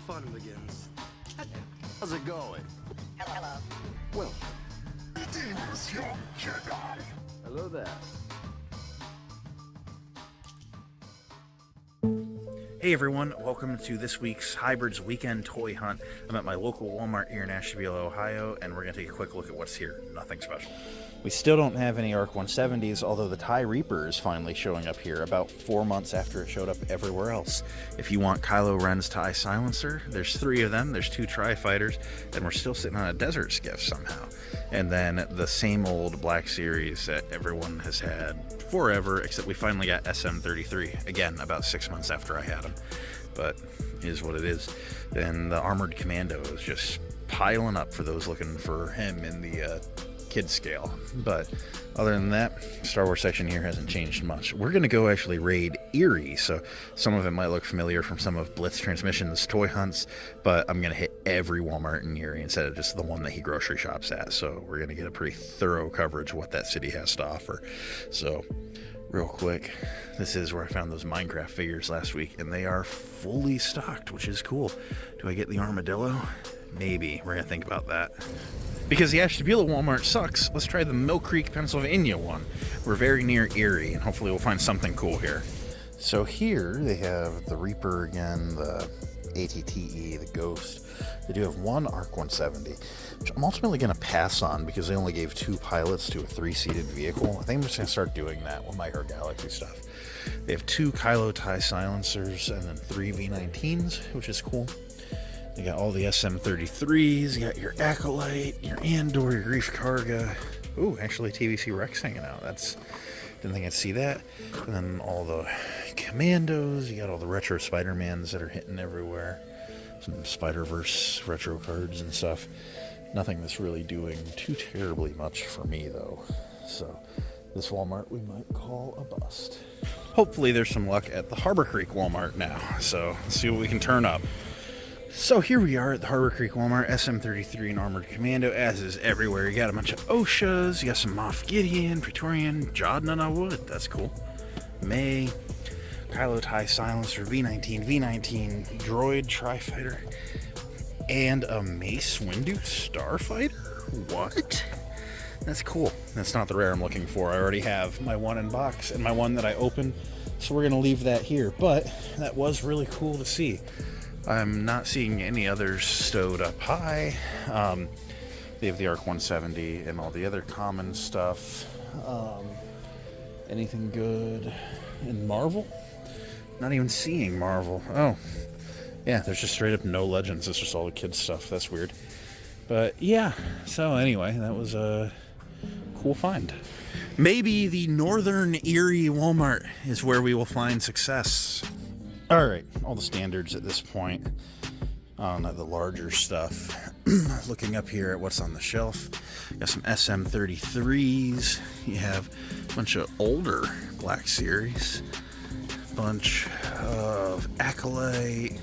fun begins. How's it going? Hello. Well, Greetings, young Jedi. hello there. Hey everyone, welcome to this week's Hybrids Weekend Toy Hunt. I'm at my local Walmart here in Ashtabula, Ohio, and we're going to take a quick look at what's here. Nothing special. We still don't have any ARC 170s, although the TIE Reaper is finally showing up here about 4 months after it showed up everywhere else. If you want Kylo Ren's TIE Silencer, there's 3 of them, there's 2 Tri-Fighters, and we're still sitting on a Desert Skiff somehow. And then the same old Black Series that everyone has had forever, except we finally got SM33, again, about 6 months after I had them. But it is what it is. And the Armored Commando is just piling up for those looking for him in the kid scale. But other than that, Star Wars section here hasn't changed much. We're going to go actually raid Erie, so some of it might look familiar from some of Blitz Transmission's toy hunts, but I'm going to hit every Walmart in Erie instead of just the one that he grocery shops at. So we're going to get a pretty thorough coverage of what that city has to offer. So real quick, this is where I found those Minecraft figures last week, and they are fully stocked, which is cool. Do I get the armadillo? Maybe. We're going to think about that. Because the Ashtabula Walmart sucks, let's try the Mill Creek, Pennsylvania one. We're very near Erie, and hopefully we'll find something cool here. So here they have the Reaper again, the ATTE, the Ghost. They do have one ARC 170, which I'm ultimately going to pass on because they only gave 2 pilots to a 3-seated vehicle. I think I'm just going to start doing that with my Her Galaxy stuff. They have 2 Kylo TIE Silencers and then 3 V19s, which is cool. You got all the SM33s, you got your Acolyte, your Andor, your Greef Karga. Ooh, actually TVC Rex hanging out. Didn't think I'd see that. And then all the Commandos, you got all the retro Spider-Mans that are hitting everywhere. Some Spider-Verse retro cards and stuff. Nothing that's really doing too terribly much for me though. So this Walmart we might call a bust. Hopefully there's some luck at the Harbor Creek Walmart now. So let's see what we can turn up. So here we are at the Harbor Creek Walmart, SM33 and Armored Commando, as is everywhere. You got a bunch of OSHAs, you got some Moff Gideon, Praetorian, Jodna Wood, that's cool. May, Kylo TIE Silencer, V19, Droid, Tri-Fighter, and a Mace Windu Starfighter? What? That's cool. That's not the rare I'm looking for. I already have my one in box and my one that I opened, so we're going to leave that here. But that was really cool to see. I'm not seeing any others stowed up high. They have the ARC 170 and all the other common stuff. Anything good in Marvel? Not even seeing Marvel. Oh, yeah, there's just straight up no Legends. It's just all the kids stuff. That's weird. But yeah, so anyway, that was a cool find. Maybe the Northern Erie Walmart is where we will find success. Alright, all the standards at this point on the larger stuff. Looking up here at what's on the shelf, you got some SM33s, you have a bunch of older Black Series, a bunch of Acolyte,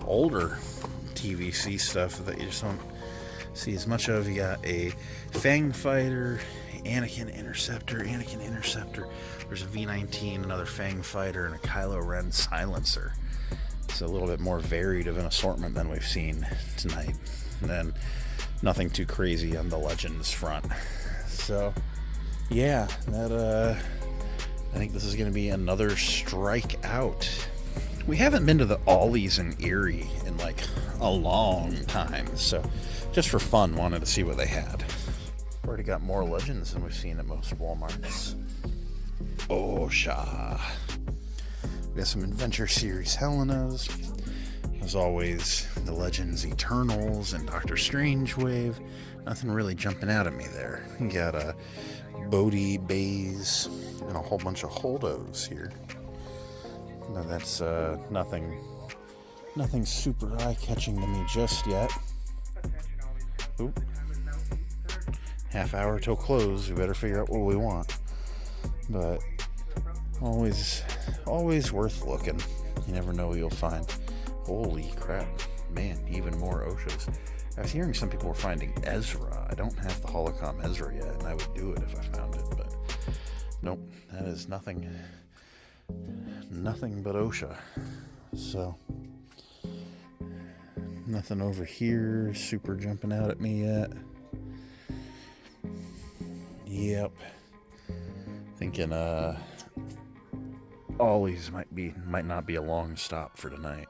older TVC stuff that you just don't see as much of. You got a Fang Fighter, Anakin Interceptor. There's a V19, another Fang Fighter, and a Kylo Ren Silencer. It's a little bit more varied of an assortment than we've seen tonight. And then nothing too crazy on the Legends front. So, yeah, I think this is going to be another strike out. We haven't been to the Ollies in Erie in like a long time, so just for fun, wanted to see what they had. Already got more Legends than we've seen at most Walmarts. OSHA. We got some Adventure Series Helenas. As always, the Legends Eternals and Doctor Strange Wave. Nothing really jumping out at me there. We got a Bodhi Bays and a whole bunch of Holdos here. No, that's nothing super eye-catching to me just yet. Oop. Half hour till close, we better figure out what we want. But always worth looking. You never know what you'll find. Holy crap, man, even more OSHAs. I was hearing some people were finding Ezra. I don't have the Holocom Ezra yet, and I would do it if I found it, but nope, that is nothing nothing but OSHA. So, nothing over here super jumping out at me yet. Yep. Thinking Ollie's might not be a long stop for tonight.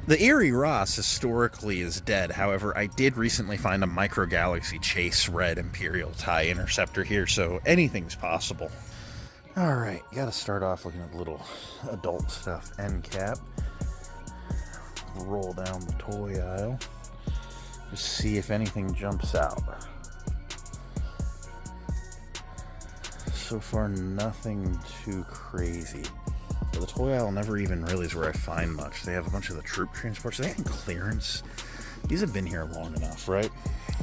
The Erie Ross historically is dead. However, I did recently find a Micro Galaxy Chase Red Imperial tie interceptor here, so anything's possible. All right, got to start off looking at the little adult stuff. End cap. Roll down the toy aisle. Just see if anything jumps out. So far, nothing too crazy. But the toy aisle never even really is where I find much. They have a bunch of the troop transports. They have clearance. These have been here long enough, right?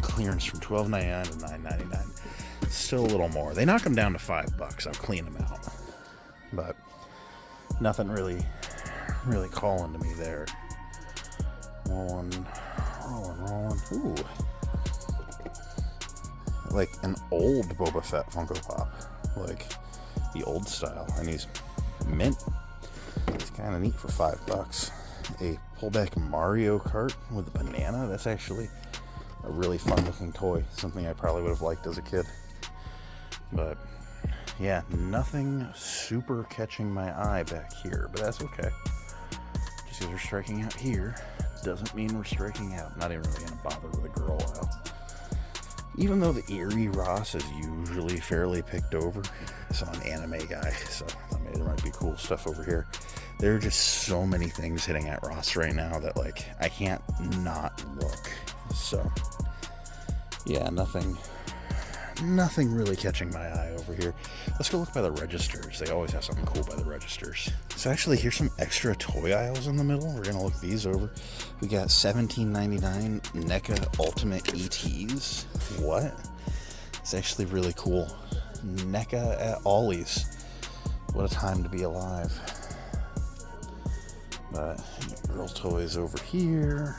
Clearance from $12.99 to $9.99. Still a little more. They knock them down to $5. I'll clean them out. But nothing really calling to me there. Rolling. Ooh. Like an old Boba Fett Funko Pop. Like the old style. And he's mint. It's kind of neat for $5. A pullback Mario Kart with a banana. That's actually a really fun looking toy. Something I probably would have liked as a kid. But yeah, nothing super catching my eye back here. But that's okay. Just because we're striking out here doesn't mean we're striking out. Not even really going to bother with a girl aisle. Even though the Erie Ross is usually fairly picked over, so I'm an anime guy, so I mean, there might be cool stuff over here. There are just so many things hitting at Ross right now that, like, I can't not look. So, yeah, nothing really catching my eye over here. Let's go look by the registers. They always have something cool by the registers. So actually, here's some extra toy aisles in the middle. We're gonna look these over. We got $17.99 NECA Ultimate ETs. What? It's actually really cool. NECA at Ollie's. What a time to be alive. But girl toys over here.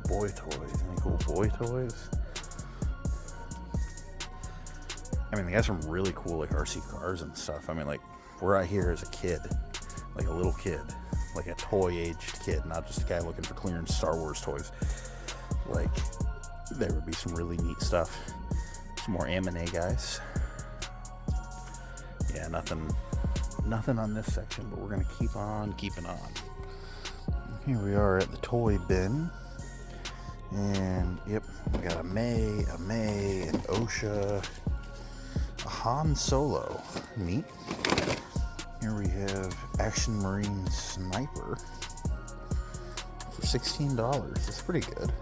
Boy toys. Any cool boy toys? I mean, they got some really cool, like, RC cars and stuff. I mean, like, we're out here as a kid, like a little kid, like a toy-aged kid, not just a guy looking for clearance Star Wars toys. Like, there would be some really neat stuff. Some more M&A guys. Yeah, nothing on this section, but we're going to keep on keeping on. Here we are at the toy bin. And, yep, we got a May, an OSHA, a Han Solo. Neat. Here we have Action Marine Sniper for $16. That's pretty good.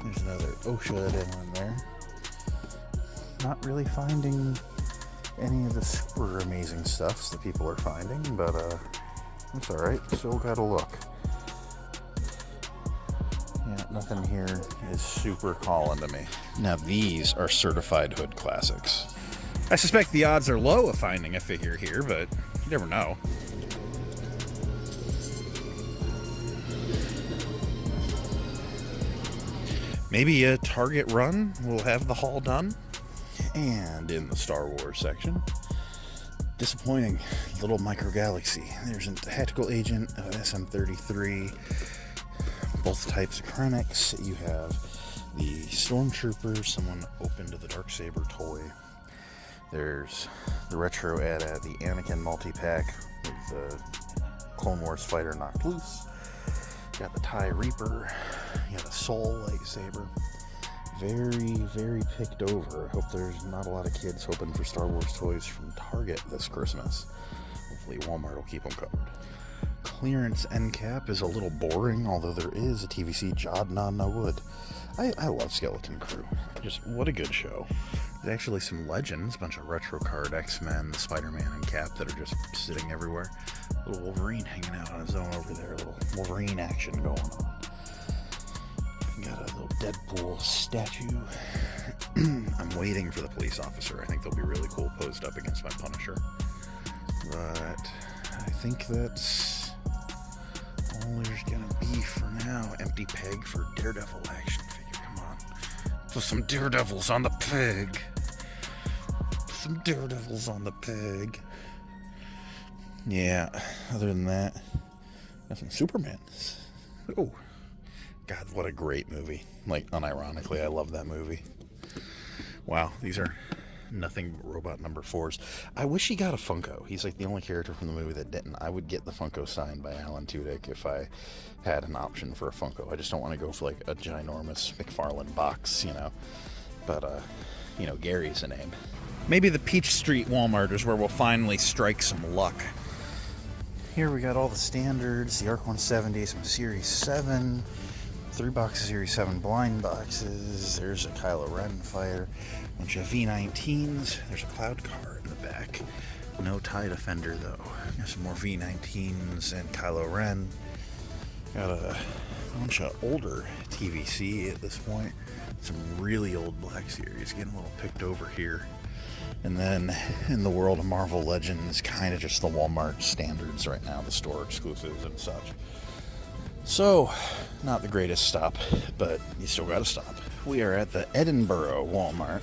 There's another OSHA demo in there. Not really finding any of the super amazing stuffs that people are finding, but it's alright. Still gotta look. Yeah, nothing here is super calling to me. Now these are certified hood classics. I suspect the odds are low of finding a figure here, but you never know. Maybe a Target run will have the haul done. And in the Star Wars section, disappointing little Micro Galaxy. There's a tactical agent, SM-33, both types of Krennics. You have the Stormtrooper, someone opened the Darksaber toy. There's the retro AT-AT, the Anakin multi-pack with the Clone Wars fighter knocked loose. You got the TIE Reaper. You got a Soul lightsaber. Very, very picked over. I hope there's not a lot of kids hoping for Star Wars toys from Target this Christmas. Hopefully Walmart will keep them covered. Clearance end cap is a little boring, although there is a TVC Jod Nana Wood. I love Skeleton Crew. Just what a good show. There's actually some legends, a bunch of retro card X-Men, Spider-Man and Cap that are just sitting everywhere. A little Wolverine hanging out on his own over there. A little Wolverine action going on. Got a little Deadpool statue. I'm waiting for the police officer. I think they'll be really cool posed up against my Punisher. But I think that's all there's gonna be for now. Empty peg for Daredevil action figure. Come on. Put some Daredevils on the peg. Some Daredevils on the peg. Yeah, other than that, got some Superman. Oh, God, what a great movie. Like, unironically, I love that movie. Wow, these are nothing but robot number 4s. I wish he got a Funko. He's like the only character from the movie that didn't. I would get the Funko signed by Alan Tudyk if I had an option for a Funko. I just don't want to go for like a ginormous McFarlane box, you know. But, you know, Gary's a name. Maybe the Peach Street Walmart is where we'll finally strike some luck. Here we got all the standards, the ARC 170, some Series 7, 3 boxes Series 7 blind boxes. There's a Kylo Ren fighter, a bunch of V19s. There's a Cloud Car in the back. No TIE Defender though. Got some more V19s and Kylo Ren. Got a bunch of older TVC at this point. Some really old Black Series, getting a little picked over here. And then in the world of Marvel Legends, kind of just the Walmart standards right now, the store exclusives and such. So, not the greatest stop, but you still gotta stop. We are at the Edinburgh Walmart.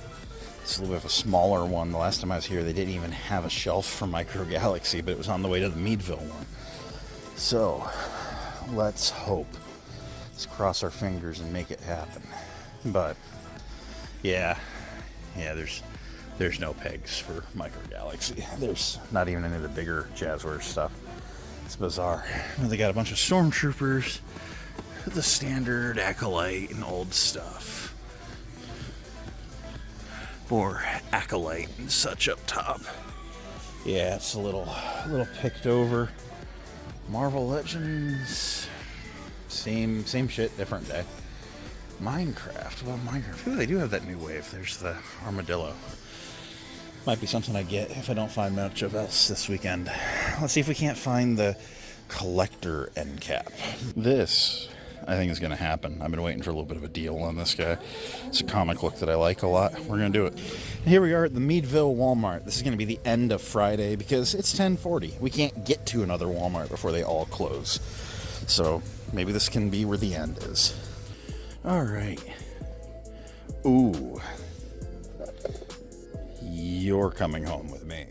It's a little bit of a smaller one. The last time I was here, they didn't even have a shelf for Micro Galaxy, but it was on the way to the Meadville one. So, let's hope. Let's cross our fingers and make it happen. But, yeah, there's no pegs for Micro Galaxy. There's not even any of the bigger Jazzwares stuff. It's bizarre. They got a bunch of Stormtroopers, the standard Acolyte and old stuff. Or Acolyte and such up top. Yeah, it's a little picked over. Marvel Legends, same shit, different day. Minecraft, well, Minecraft. Ooh, they do have that new wave. There's the Armadillo. Might be something I get if I don't find much of else this weekend. Let's see if we can't find the collector end cap. This, I think, is going to happen. I've been waiting for a little bit of a deal on this guy. It's a comic look that I like a lot. We're going to do it. And here we are at the Meadville Walmart. This is going to be the end of Friday because it's 10:40. We can't get to another Walmart before they all close. So maybe this can be where the end is. All right. Ooh. You're coming home with me.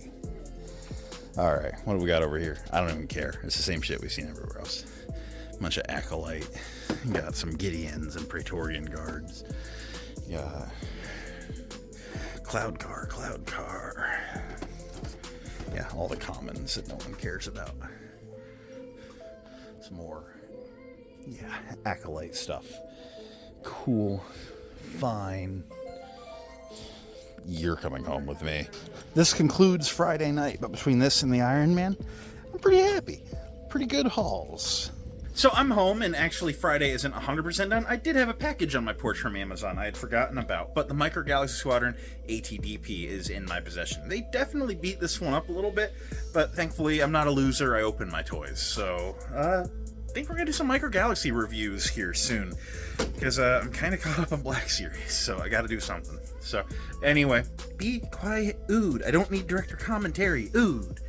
All right, what do we got over here? I don't even care. It's the same shit we've seen everywhere else. A bunch of Acolyte. Got some Gideons and Praetorian Guards. Yeah. Cloud Car. Yeah, all the commons that no one cares about. Some more, yeah, Acolyte stuff. Cool. Fine. You're coming home with me. This concludes Friday night, but between this and the Iron Man, I'm pretty happy. Pretty good hauls. So I'm home, and actually Friday isn't 100% done. I did have a package on my porch from Amazon I had forgotten about, but the Micro Galaxy Squadron ATDP is in my possession. They definitely beat this one up a little bit, but thankfully I'm not a loser. I open my toys. So, I think we're going to do some Micro Galaxy reviews here soon, because I'm kind of caught up on Black Series, so I got to do something. So, anyway, be quiet, Ood. I don't need director commentary, Ood.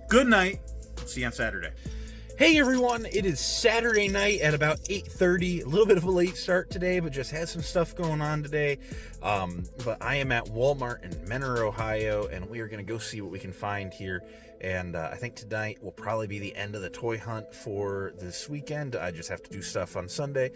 Good night. See you on Saturday. Hey everyone, it is Saturday night at about 8:30. A little bit of a late start today, but just had some stuff going on today. But I am at Walmart in Mentor, Ohio, and we are going to go see what we can find here. And I think tonight will probably be the end of the toy hunt for this weekend. I just have to do stuff on Sunday,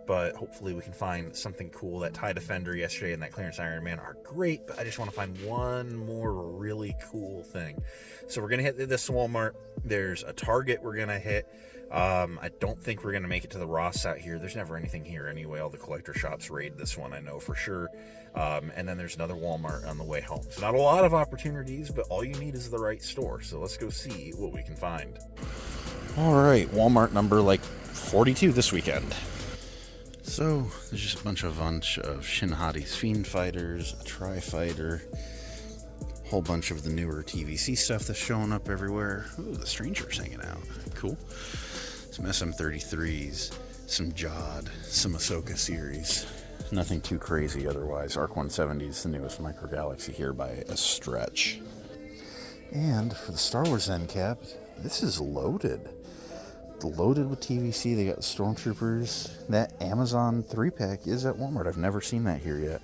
but hopefully we can find something cool. That TIE Defender yesterday and that Clearance Iron Man are great, but I just want to find one more really cool thing. So we're going to hit this Walmart. There's a Target we're going to hit. I don't think we're going to make it to the Ross out here. There's never anything here anyway. All the collector shops raid this one, I know for sure. And then there's another Walmart on the way home. So not a lot of opportunities, but all you need is the right store. So let's go see what we can find. All right, Walmart number like 42 this weekend. So there's just a bunch of Shin Hati's Fiend Fighters, a Tri-Fighter, a whole bunch of the newer TVC stuff that's showing up everywhere. Ooh, the Stranger's hanging out. Cool. Some SM33s, some Jod, some Ahsoka series. Nothing too crazy otherwise. ARC 170 is the newest Micro Galaxy here by a stretch. And for the Star Wars end cap, this is loaded. Loaded with TVC. They got the Stormtroopers. That Amazon 3-pack is at Walmart. I've never seen that here yet.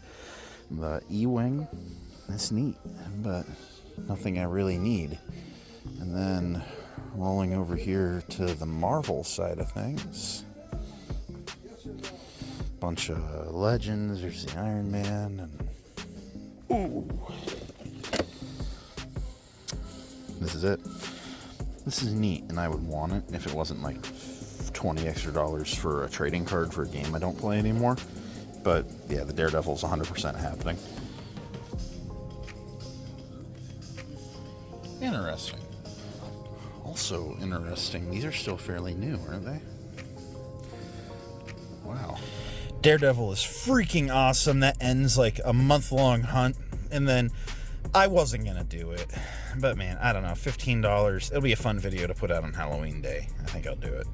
The E-Wing, that's neat, but nothing I really need. And then rolling over here to the Marvel side of things. Bunch of Legends. There's the Iron Man. And ooh. This is it. This is neat, and I would want it if it wasn't like $20 extra for a trading card for a game I don't play anymore. But yeah, the Daredevil's 100% happening. Interesting. Also interesting, these are still fairly new, aren't they? Wow. Daredevil is freaking awesome. That ends like a month-long hunt, and then I wasn't gonna do it, but man, I don't know, $15. It'll be a fun video to put out on Halloween Day. I think I'll do it.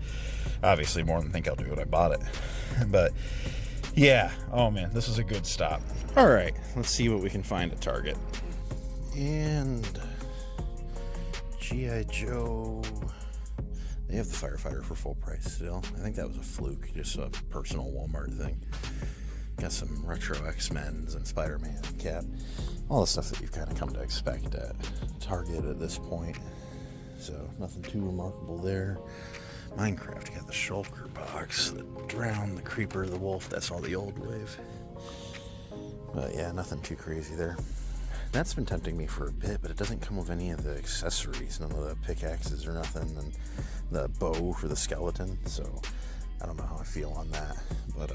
Obviously, more than think I'll do it. I bought it, but yeah. Oh man, this is a good stop. All right, let's see what we can find at Target. And G.I. Joe. They have the Firefighter for full price still. I think that was a fluke, just a personal Walmart thing. Got some retro X-Men's and Spider-Man and Cap. All the stuff that you've kind of come to expect at Target at this point. So nothing too remarkable there. Minecraft got the Shulker box, the Drown, the Creeper, the Wolf. That's all the old wave. But yeah, nothing too crazy there. That's been tempting me for a bit, but it doesn't come with any of the accessories. None of the pickaxes or nothing, and the bow for the skeleton. So I don't know how I feel on that. But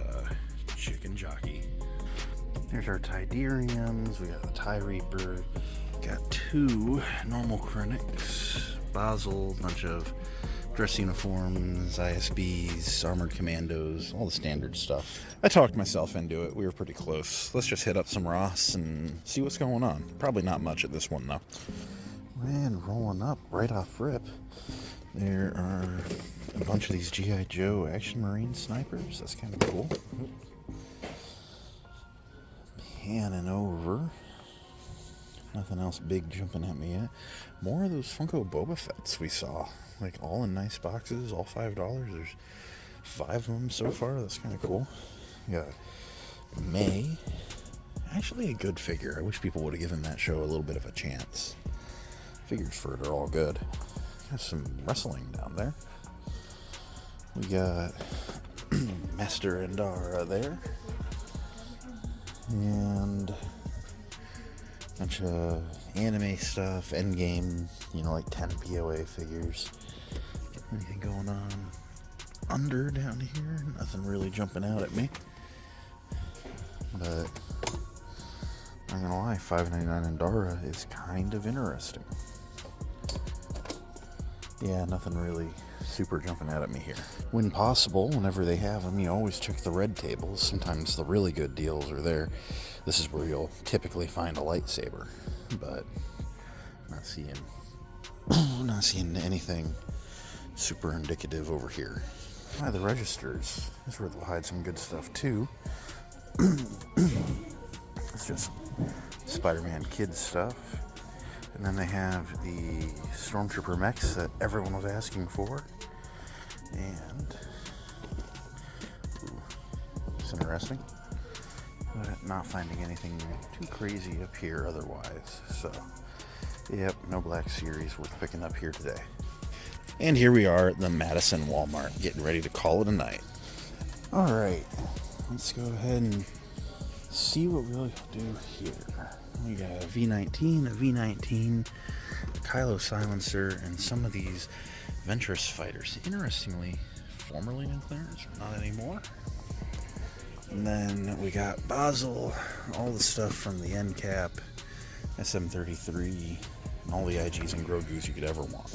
chicken jockey. There's our Tidariums. We got the Tie Reaper. Got 2 normal Krennics. Basil, a bunch of dress uniforms, ISBs, armored commandos, all the standard stuff. I talked myself into it. We were pretty close. Let's just hit up some Ross and see what's going on. Probably not much at this one, though. And rolling up right off rip, there are a bunch of these G.I. Joe Action Marine snipers. That's kind of cool. Panning over. Nothing else big jumping at me yet. More of those Funko Boba Fetts we saw. Like all in nice boxes, all $5. There's 5 of them so far. That's kind of cool. Yeah. May. Actually a good figure. I wish people would have given that show a little bit of a chance. Figures for it are all good. Got some wrestling down there. We got Master Endara there. And a bunch of anime stuff, Endgame, you know, like 10 POA figures. Anything going on under down here? Nothing really jumping out at me. But I'm not gonna lie, $5.99 Endara is kind of interesting. Yeah, nothing really super jumping out at me here. When possible, whenever they have them, you always check the red tables. Sometimes the really good deals are there. This is where you'll typically find a lightsaber, but not seeing anything super indicative over here. By the registers, this is where they'll hide some good stuff too. It's just Spider-Man kids stuff. And then they have the Stormtrooper mechs that everyone was asking for. And it's interesting. But not finding anything too crazy up here otherwise. So, yep, no Black Series worth picking up here today. And here we are at the Madison Walmart, getting ready to call it a night. Alright, let's go ahead and see what we'll do here. We got a V19, a V19, Kylo silencer, and some of these Ventress fighters. Interestingly, formerly in clearance, not anymore. And then we got Basil, all the stuff from the end cap, SM33, and all the IGs and Grogu's you could ever want.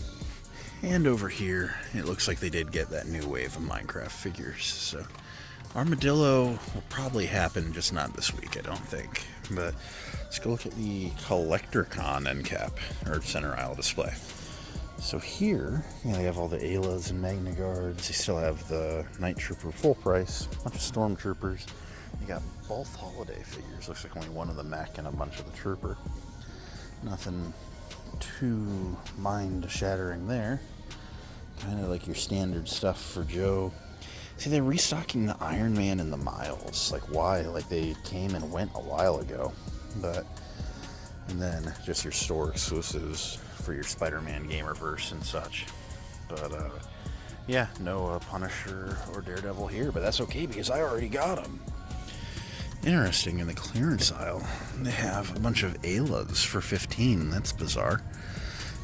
And over here, it looks like they did get that new wave of Minecraft figures. So Armadillo will probably happen, just not this week, I don't think. But let's go look at the CollectorCon end cap, or center aisle display. So here, they have all the Aylas and Magna Guards. They still have the Night Trooper full price, a bunch of Stormtroopers. You got both holiday figures. Looks like only one of the mech and a bunch of the Trooper. Nothing too mind-shattering there. Kind of like your standard stuff for Joe. See, they're restocking the Iron Man and the Miles. Like, why? Like, they came and went a while ago. But, and then just your store exclusives for your Spider-Man Gamerverse and such. But yeah, no Punisher or Daredevil here, but that's okay because I already got them. Interesting, in the clearance aisle, they have a bunch of Aylas for $15. That's bizarre.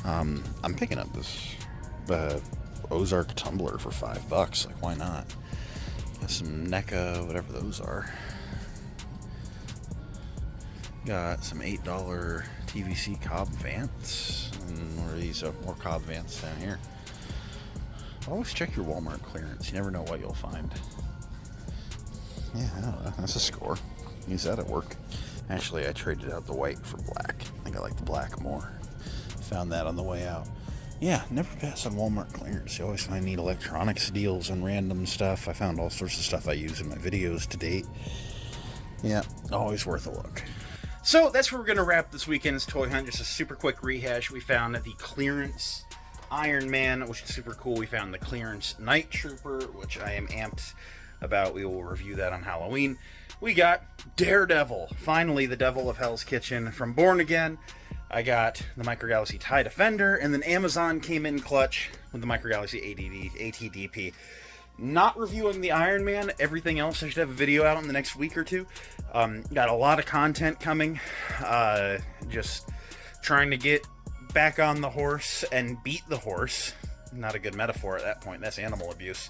I'm picking up this Ozark Tumbler for $5. Like, why not? Got some NECA, whatever those are. Got some $8 TVC Cobb Vance. And what are these? Oh, more Cobb Vance down here. Always check your Walmart clearance. You never know what you'll find. Yeah, I don't know. That's a score. Use that at work. Actually, I traded out the white for black. I think I like the black more. Found that on the way out. Yeah, never pass on Walmart clearance. You always find neat electronics deals and random stuff. I found all sorts of stuff I use in my videos to date. Yeah, always worth a look. So that's where we're going to wrap this weekend's toy hunt. Just a super quick rehash. We found the clearance Iron Man, which is super cool. We found the clearance Night Trooper, which I am amped about. We will review that on Halloween. We got Daredevil, finally the Devil of Hell's Kitchen from Born Again. I got the Micro Galaxy TIE Defender, and then Amazon came in clutch with the Micro Galaxy ATDP. Not reviewing the Iron Man. Everything else, I should have a video out in the next week or two. Got a lot of content coming. Just trying to get back on the horse and beat the horse. Not a good metaphor at that point. That's animal abuse.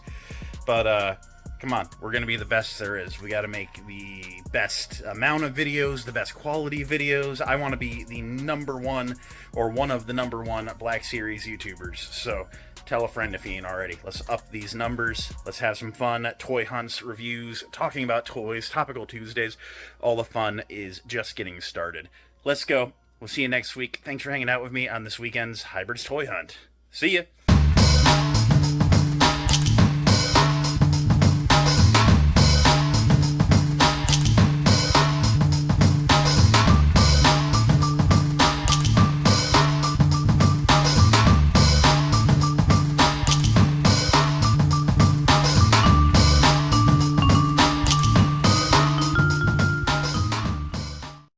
But come on, we're going to be the best there is. We got to make the best amount of videos, the best quality videos. I want to be the number one, or one of the number one Black Series YouTubers. So tell a friend if he ain't already. Let's up these numbers. Let's have some fun. Toy hunts, reviews, talking about toys, Topical Tuesdays. All the fun is just getting started. Let's go. We'll see you next week. Thanks for hanging out with me on this weekend's Hybrids Toy Hunt. See ya.